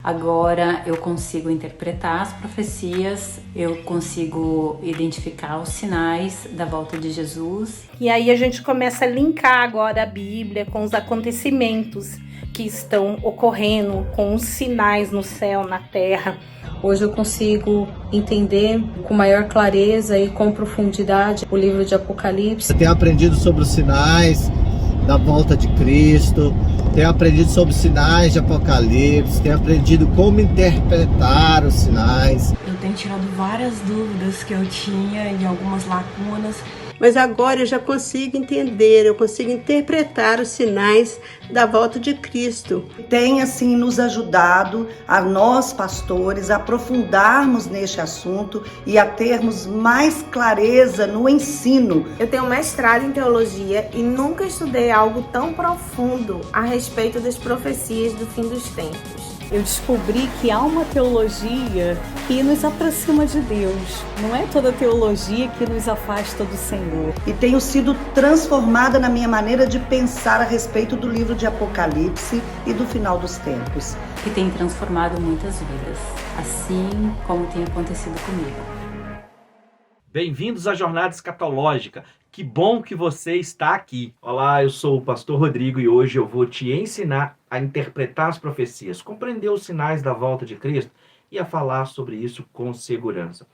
Agora eu consigo interpretar as profecias, eu consigo identificar os sinais da volta de Jesus. E aí a gente começa a linkar agora a Bíblia com os acontecimentos que estão ocorrendo, com os sinais no céu, na terra. Hoje eu consigo entender com maior clareza e com profundidade o livro de Apocalipse. Eu tenho aprendido sobre os sinais da volta de Cristo, tenho aprendido sobre os sinais de Apocalipse, tenho aprendido como interpretar os sinais. Eu tenho tirado várias dúvidas que eu tinha e algumas lacunas. Mas agora eu já consigo entender, eu consigo interpretar os sinais da volta de Cristo. Tem assim nos ajudado a nós pastores a aprofundarmos neste assunto e a termos mais clareza no ensino. Eu tenho mestrado em teologia e nunca estudei algo tão profundo a respeito das profecias do fim dos tempos. Eu descobri que há uma teologia que nos aproxima de Deus. Não é toda teologia que nos afasta do Senhor. E tenho sido transformada na minha maneira de pensar a respeito do livro de Apocalipse e do final dos tempos. Que tem transformado muitas vidas, assim como tem acontecido comigo. Bem-vindos à Jornada Escatológica. Que bom que você está aqui. Olá, eu sou o pastor Rodrigo e hoje eu vou te ensinar a interpretar as profecias, compreender os sinais da volta de Cristo e a falar sobre isso com segurança.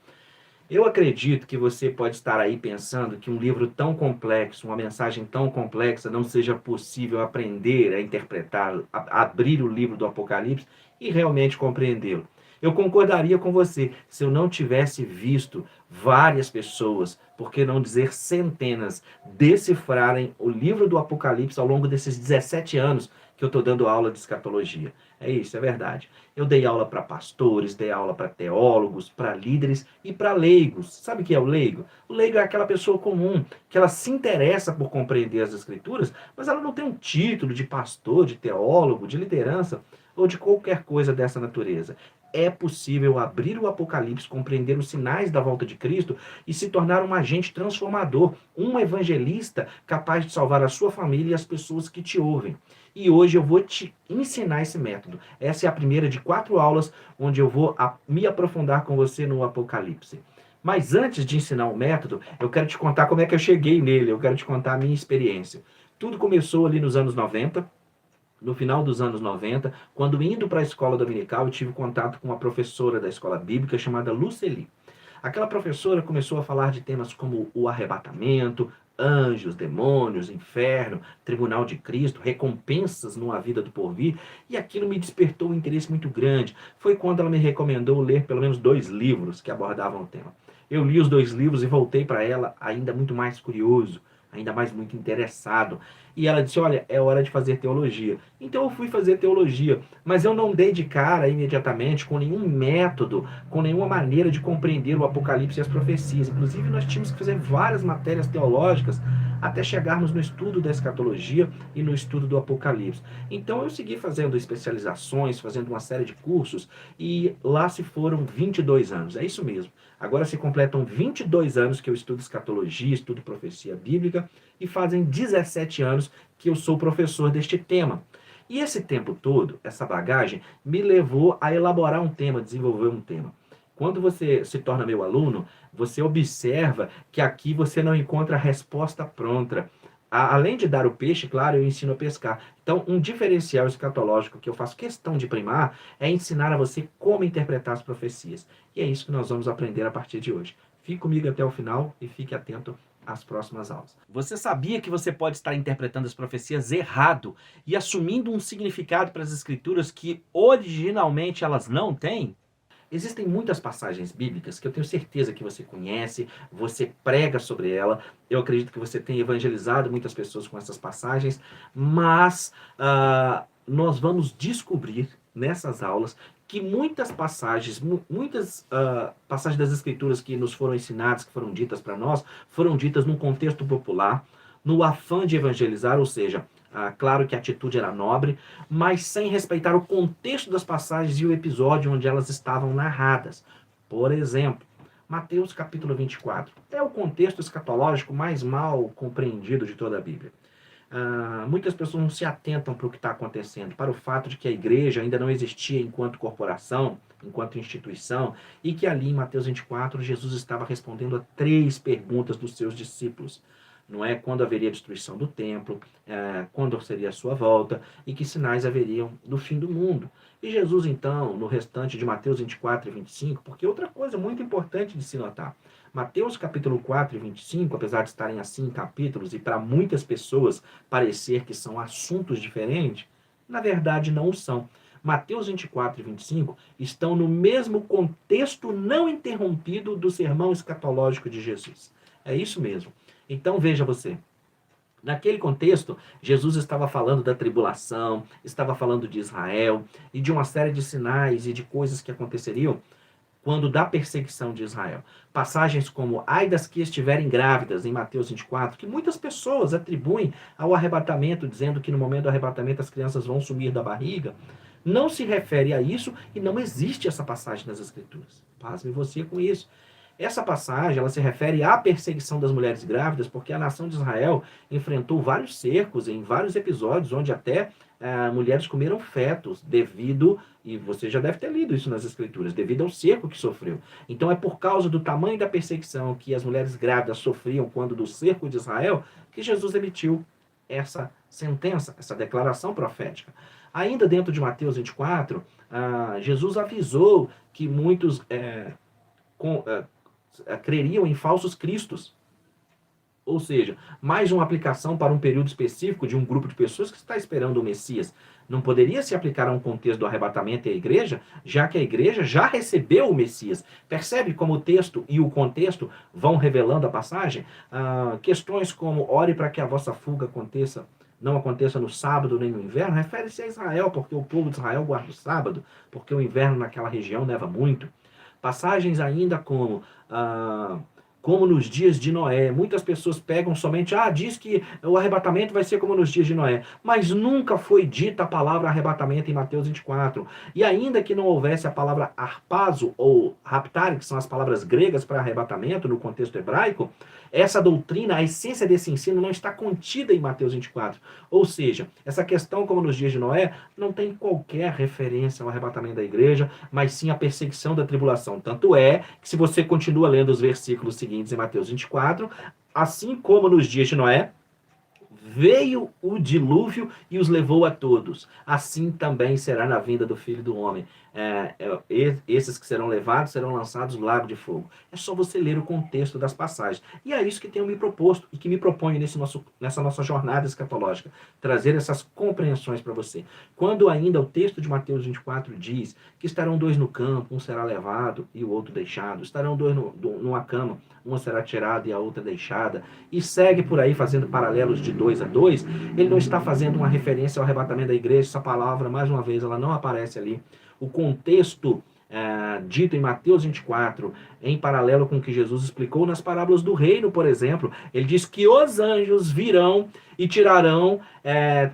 Eu acredito que você pode estar aí pensando que um livro tão complexo, uma mensagem tão complexa, não seja possível aprender a interpretar, abrir o livro do Apocalipse e realmente compreendê-lo. Eu concordaria com você se eu não tivesse visto várias pessoas, por que não dizer centenas, decifrarem o livro do Apocalipse ao longo desses 17 anos que eu estou dando aula de escatologia. É isso, é verdade. Eu dei aula para pastores, dei aula para teólogos, para líderes e para leigos. Sabe o que é o leigo? O leigo é aquela pessoa comum, que ela se interessa por compreender as escrituras, mas ela não tem um título de pastor, de teólogo, de liderança ou de qualquer coisa dessa natureza. É possível abrir o Apocalipse, compreender os sinais da volta de Cristo e se tornar um agente transformador, um evangelista capaz de salvar a sua família e as pessoas que te ouvem. E hoje eu vou te ensinar esse método. Essa é a primeira de 4 aulas onde eu vou me aprofundar com você no Apocalipse. Mas antes de ensinar o método, eu quero te contar como é que eu cheguei nele, eu quero te contar a minha experiência. Tudo começou ali nos anos 90, no final dos anos 90, quando indo para a escola dominical, eu tive contato com uma professora da escola bíblica chamada Luceli. Aquela professora começou a falar de temas como o arrebatamento, anjos, demônios, inferno, tribunal de Cristo, recompensas numa vida do porvir, e aquilo me despertou um interesse muito grande. Foi quando ela me recomendou ler pelo menos 2 livros que abordavam o tema. Eu li os 2 livros e voltei para ela ainda muito mais curioso, ainda mais muito interessado. E ela disse, olha, é hora de fazer teologia. Então eu fui fazer teologia, mas eu não dei de cara imediatamente com nenhum método, com nenhuma maneira de compreender o Apocalipse e as profecias. Inclusive nós tínhamos que fazer várias matérias teológicas até chegarmos no estudo da escatologia e no estudo do Apocalipse. Então eu segui fazendo especializações, fazendo uma série de cursos, e lá se foram 22 anos. É isso mesmo. Agora se completam 22 anos que eu estudo escatologia, estudo profecia bíblica, e fazem 17 anos que eu sou professor deste tema. E esse tempo todo, essa bagagem, me levou a elaborar um tema, desenvolver um tema. Quando você se torna meu aluno, você observa que aqui você não encontra a resposta pronta. Além de dar o peixe, claro, eu ensino a pescar. Então, um diferencial escatológico que eu faço questão de primar é ensinar a você como interpretar as profecias. E é isso que nós vamos aprender a partir de hoje. Fique comigo até o final e fique atento às próximas aulas. Você sabia que você pode estar interpretando as profecias errado e assumindo um significado para as escrituras que originalmente elas não têm? Existem muitas passagens bíblicas que eu tenho certeza que você conhece, você prega sobre ela. Eu acredito que você tem evangelizado muitas pessoas com essas passagens, mas nós vamos descobrir nessas aulas que muitas passagens, passagens das escrituras que nos foram ensinadas, que foram ditas para nós, foram ditas num contexto popular, no afã de evangelizar, ou seja, claro que a atitude era nobre, mas sem respeitar o contexto das passagens e o episódio onde elas estavam narradas. Por exemplo, Mateus capítulo 24 é o contexto escatológico mais mal compreendido de toda a Bíblia. muitas pessoas não se atentam para o que está acontecendo, para o fato de que a igreja ainda não existia enquanto corporação, enquanto instituição, e que ali em Mateus 24, Jesus estava respondendo a 3 perguntas dos seus discípulos. Não é? Quando haveria a destruição do templo, quando seria a sua volta, e que sinais haveriam no fim do mundo. E Jesus, então, no restante de Mateus 24 e 25, porque outra coisa muito importante de se notar, Mateus capítulo 4 e 25, apesar de estarem assim em capítulos, e para muitas pessoas parecer que são assuntos diferentes, na verdade não o são. Mateus 24 e 25 estão no mesmo contexto não interrompido do sermão escatológico de Jesus. É isso mesmo. Então veja você, naquele contexto, Jesus estava falando da tribulação, estava falando de Israel e de uma série de sinais e de coisas que aconteceriam quando da perseguição de Israel. Passagens como ai das que estiverem grávidas, em Mateus 24, que muitas pessoas atribuem ao arrebatamento, dizendo que no momento do arrebatamento as crianças vão sumir da barriga, não se refere a isso e não existe essa passagem nas Escrituras. Pasme você com isso. Essa passagem ela se refere à perseguição das mulheres grávidas, porque a nação de Israel enfrentou vários cercos em vários episódios, onde até mulheres comeram fetos devido, e você já deve ter lido isso nas Escrituras, devido ao cerco que sofreu. Então é por causa do tamanho da perseguição que as mulheres grávidas sofriam quando do cerco de Israel, que Jesus emitiu essa sentença, essa declaração profética. Ainda dentro de Mateus 24, Jesus avisou que muitos creriam em falsos cristos. Ou seja, mais uma aplicação para um período específico de um grupo de pessoas que está esperando o Messias. Não poderia se aplicar a um contexto do arrebatamento e a igreja, já que a igreja já recebeu o Messias. Percebe como o texto e o contexto vão revelando a passagem? Questões como ore para que a vossa fuga não aconteça no sábado nem no inverno, refere-se a Israel, porque o povo de Israel guarda o sábado, porque o inverno naquela região neva muito. Passagens ainda como nos dias de Noé. Muitas pessoas pegam somente, diz que o arrebatamento vai ser como nos dias de Noé. Mas nunca foi dita a palavra arrebatamento em Mateus 24. E ainda que não houvesse a palavra harpazo ou raptare, que são as palavras gregas para arrebatamento no contexto hebraico, essa doutrina, a essência desse ensino não está contida em Mateus 24. Ou seja, essa questão como nos dias de Noé não tem qualquer referência ao arrebatamento da igreja, mas sim à perseguição da tribulação. Tanto é que se você continua lendo os versículos seguintes em Mateus 24, assim como nos dias de Noé, veio o dilúvio e os levou a todos. Assim também será na vinda do Filho do Homem. Esses que serão levados serão lançados no lago de fogo. É só você ler o contexto das passagens. E é isso que tenho me proposto e que me proponho nessa nossa jornada escatológica. Trazer essas compreensões para você. Quando ainda o texto de Mateus 24 diz que estarão 2 no campo, um será levado e o outro deixado. Estarão 2 numa cama, uma será tirada e a outra deixada. E segue por aí fazendo paralelos de 2 a 2. Ele não está fazendo uma referência ao arrebatamento da igreja. Essa palavra, mais uma vez, ela não aparece ali. O contexto dito em Mateus 24, em paralelo com o que Jesus explicou nas parábolas do reino, por exemplo, ele diz que os anjos virão e tirarão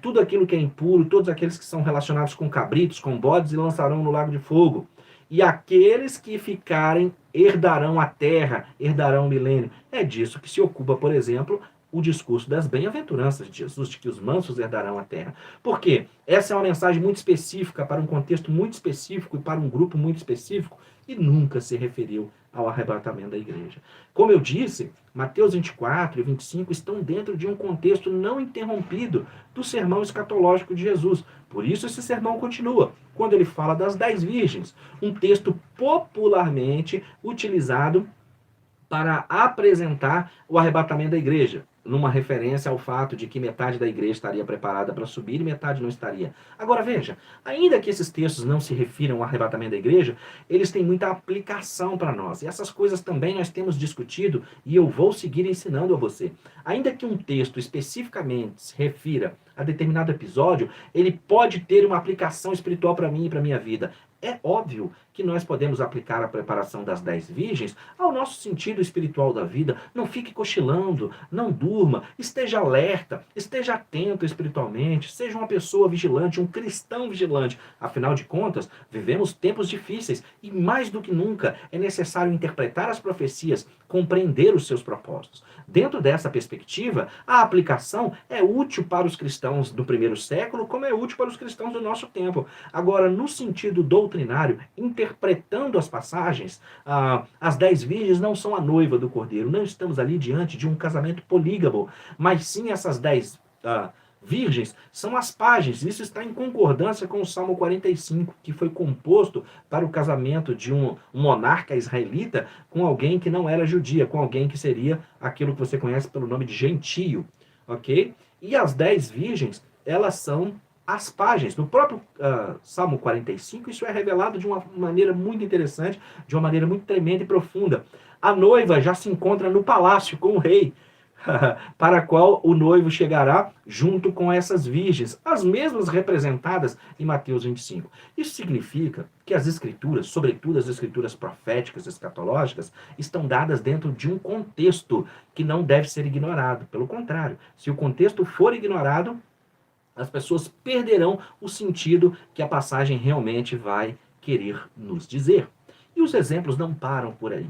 tudo aquilo que é impuro, todos aqueles que são relacionados com cabritos, com bodes, e lançarão no lago de fogo. E aqueles que ficarem herdarão a terra, herdarão o milênio. É disso que se ocupa, por exemplo, o discurso das bem-aventuranças de Jesus, de que os mansos herdarão a terra. Por quê? Essa é uma mensagem muito específica, para um contexto muito específico e para um grupo muito específico, e nunca se referiu ao arrebatamento da igreja. Como eu disse, Mateus 24 e 25 estão dentro de um contexto não interrompido do sermão escatológico de Jesus. Por isso esse sermão continua, quando ele fala das 10 virgens, um texto popularmente utilizado para apresentar o arrebatamento da igreja, numa referência ao fato de que metade da igreja estaria preparada para subir e metade não estaria. Agora veja, ainda que esses textos não se refiram ao arrebatamento da igreja, eles têm muita aplicação para nós. E essas coisas também nós temos discutido e eu vou seguir ensinando a você. Ainda que um texto especificamente se refira a determinado episódio, ele pode ter uma aplicação espiritual para mim e para a minha vida. É óbvio que nós podemos aplicar a preparação das 10 virgens ao nosso sentido espiritual da vida. Não fique cochilando, não durma, esteja alerta, esteja atento espiritualmente, seja uma pessoa vigilante, um cristão vigilante. Afinal de contas, vivemos tempos difíceis e mais do que nunca é necessário interpretar as profecias, compreender os seus propósitos. Dentro dessa perspectiva, a aplicação é útil para os cristãos do primeiro século, como é útil para os cristãos do nosso tempo. Agora, no sentido doutrinário, interpretando as passagens, as 10 virgens não são a noiva do Cordeiro. Não estamos ali diante de um casamento polígamo, mas sim essas 10 virgens são as páginas. Isso está em concordância com o Salmo 45, que foi composto para o casamento de um monarca israelita com alguém que não era judia, com alguém que seria aquilo que você conhece pelo nome de gentio, ok? E as 10 virgens, elas são as páginas. No próprio Salmo 45, isso é revelado de uma maneira muito interessante, de uma maneira muito tremenda e profunda. A noiva já se encontra no palácio com o rei, para a qual o noivo chegará junto com essas virgens, as mesmas representadas em Mateus 25. Isso significa que as escrituras, sobretudo as escrituras proféticas, escatológicas, estão dadas dentro de um contexto que não deve ser ignorado. Pelo contrário, se o contexto for ignorado, as pessoas perderão o sentido que a passagem realmente vai querer nos dizer. E os exemplos não param por aí.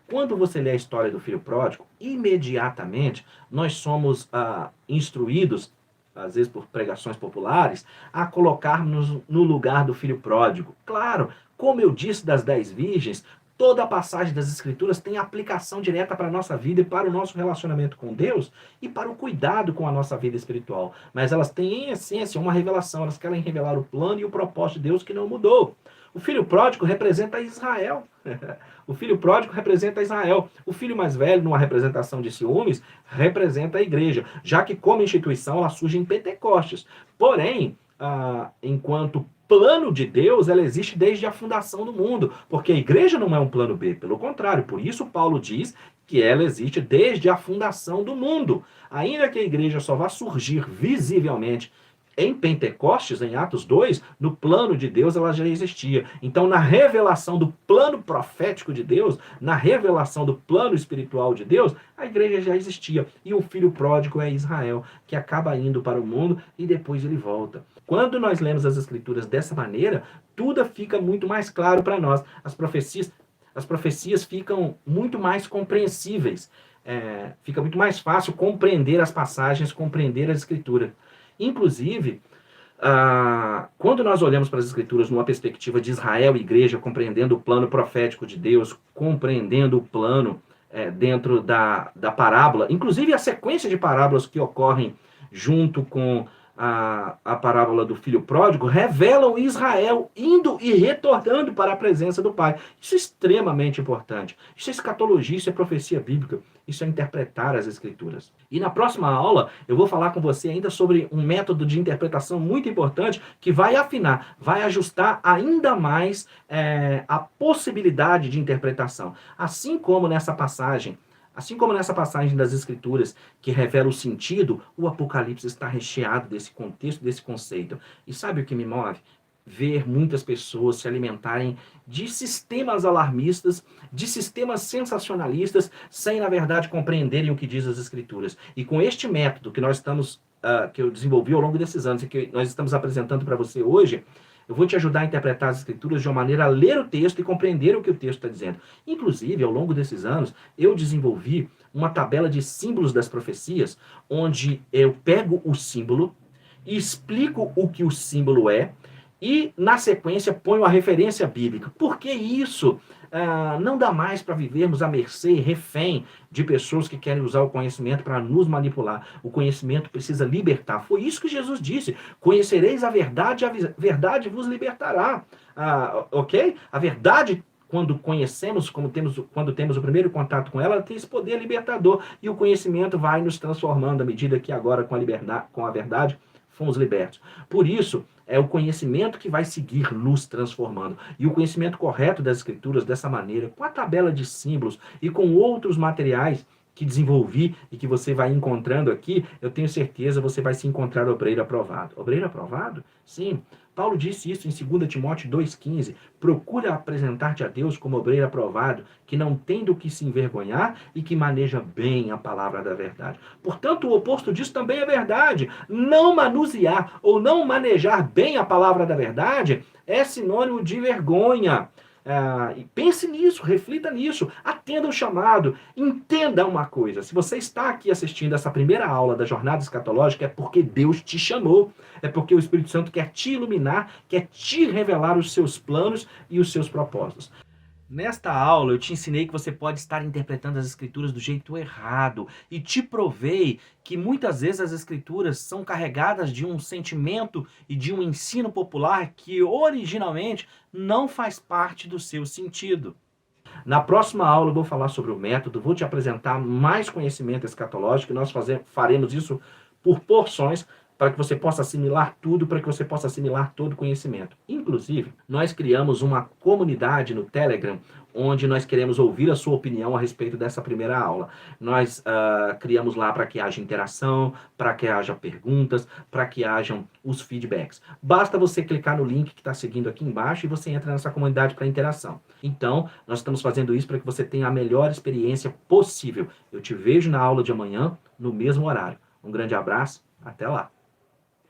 Quando você lê a história do filho pródigo, imediatamente nós somos instruídos, às vezes por pregações populares, a colocarmos no lugar do filho pródigo. Claro, como eu disse das 10 virgens, toda a passagem das Escrituras tem aplicação direta para a nossa vida e para o nosso relacionamento com Deus e para o cuidado com a nossa vida espiritual. Mas elas têm, em essência, uma revelação. Elas querem revelar o plano e o propósito de Deus que não mudou. O filho pródigo representa Israel. O filho pródigo representa Israel. O filho mais velho, numa representação de ciúmes, representa a igreja, já que como instituição ela surge em Pentecostes. Porém, enquanto plano de Deus, ela existe desde a fundação do mundo, porque a igreja não é um plano B, pelo contrário. Por isso Paulo diz que ela existe desde a fundação do mundo. Ainda que a igreja só vá surgir visivelmente em Pentecostes, em Atos 2, no plano de Deus ela já existia. Então, na revelação do plano profético de Deus, na revelação do plano espiritual de Deus, a igreja já existia. E o filho pródigo é Israel, que acaba indo para o mundo e depois ele volta. Quando nós lemos as Escrituras dessa maneira, tudo fica muito mais claro para nós. As profecias ficam muito mais compreensíveis. Fica muito mais fácil compreender as passagens, compreender as Escrituras. Inclusive, quando nós olhamos para as Escrituras numa perspectiva de Israel e igreja, compreendendo o plano profético de Deus, compreendendo o plano dentro da parábola, inclusive a sequência de parábolas que ocorrem junto com a parábola do filho pródigo, revelam Israel indo e retornando para a presença do Pai. Isso é extremamente importante. Isso é escatologia, isso é profecia bíblica, isso é interpretar as Escrituras. E na próxima aula eu vou falar com você ainda sobre um método de interpretação muito importante que vai afinar, vai ajustar ainda mais a possibilidade de interpretação. Assim como nessa passagem das Escrituras que revela o sentido, o Apocalipse está recheado desse contexto, desse conceito. E sabe o que me move? Ver muitas pessoas se alimentarem de sistemas alarmistas, de sistemas sensacionalistas, sem, na verdade, compreenderem o que diz as Escrituras. E com este método que eu desenvolvi ao longo desses anos e que nós estamos apresentando para você hoje, eu vou te ajudar a interpretar as Escrituras de uma maneira a ler o texto e compreender o que o texto está dizendo. Inclusive, ao longo desses anos, eu desenvolvi uma tabela de símbolos das profecias, onde eu pego o símbolo, explico o que o símbolo é, e, na sequência, ponho a referência bíblica. Por que isso? Não dá mais para vivermos à mercê, refém de pessoas que querem usar o conhecimento para nos manipular. O conhecimento precisa libertar. Foi isso que Jesus disse. Conhecereis a verdade vos libertará. Ok? A verdade, quando conhecemos, quando temos o primeiro contato com ela tem esse poder libertador. E o conhecimento vai nos transformando à medida que agora, com a verdade, fomos libertos. Por isso, é o conhecimento que vai seguir nos transformando. E o conhecimento correto das Escrituras, dessa maneira, com a tabela de símbolos e com outros materiais que desenvolvi e que você vai encontrando aqui, eu tenho certeza você vai se encontrar obreiro aprovado. Obreiro aprovado? Sim, Paulo disse isso em 2 Timóteo 2,15. Procura apresentar-te a Deus como obreiro aprovado, que não tem do que se envergonhar e que maneja bem a palavra da verdade. Portanto, o oposto disso também é verdade. Não manusear ou não manejar bem a palavra da verdade é sinônimo de vergonha. E pense nisso, reflita nisso, atenda o chamado, entenda uma coisa: se você está aqui assistindo essa primeira aula da jornada escatológica, é porque Deus te chamou, é porque o Espírito Santo quer te iluminar, quer te revelar os seus planos e os seus propósitos. Nesta aula eu te ensinei que você pode estar interpretando as escrituras do jeito errado e te provei que muitas vezes as escrituras são carregadas de um sentimento e de um ensino popular que originalmente não faz parte do seu sentido. Na próxima aula eu vou falar sobre o método, vou te apresentar mais conhecimento escatológico e nós faremos isso por porções, para que você possa assimilar tudo, para que você possa assimilar todo o conhecimento. Inclusive, nós criamos uma comunidade no Telegram, onde nós queremos ouvir a sua opinião a respeito dessa primeira aula. Nós criamos lá para que haja interação, para que haja perguntas, para que hajam os feedbacks. Basta você clicar no link que está seguindo aqui embaixo e você entra nessa comunidade para interação. Então, nós estamos fazendo isso para que você tenha a melhor experiência possível. Eu te vejo na aula de amanhã, no mesmo horário. Um grande abraço, até lá!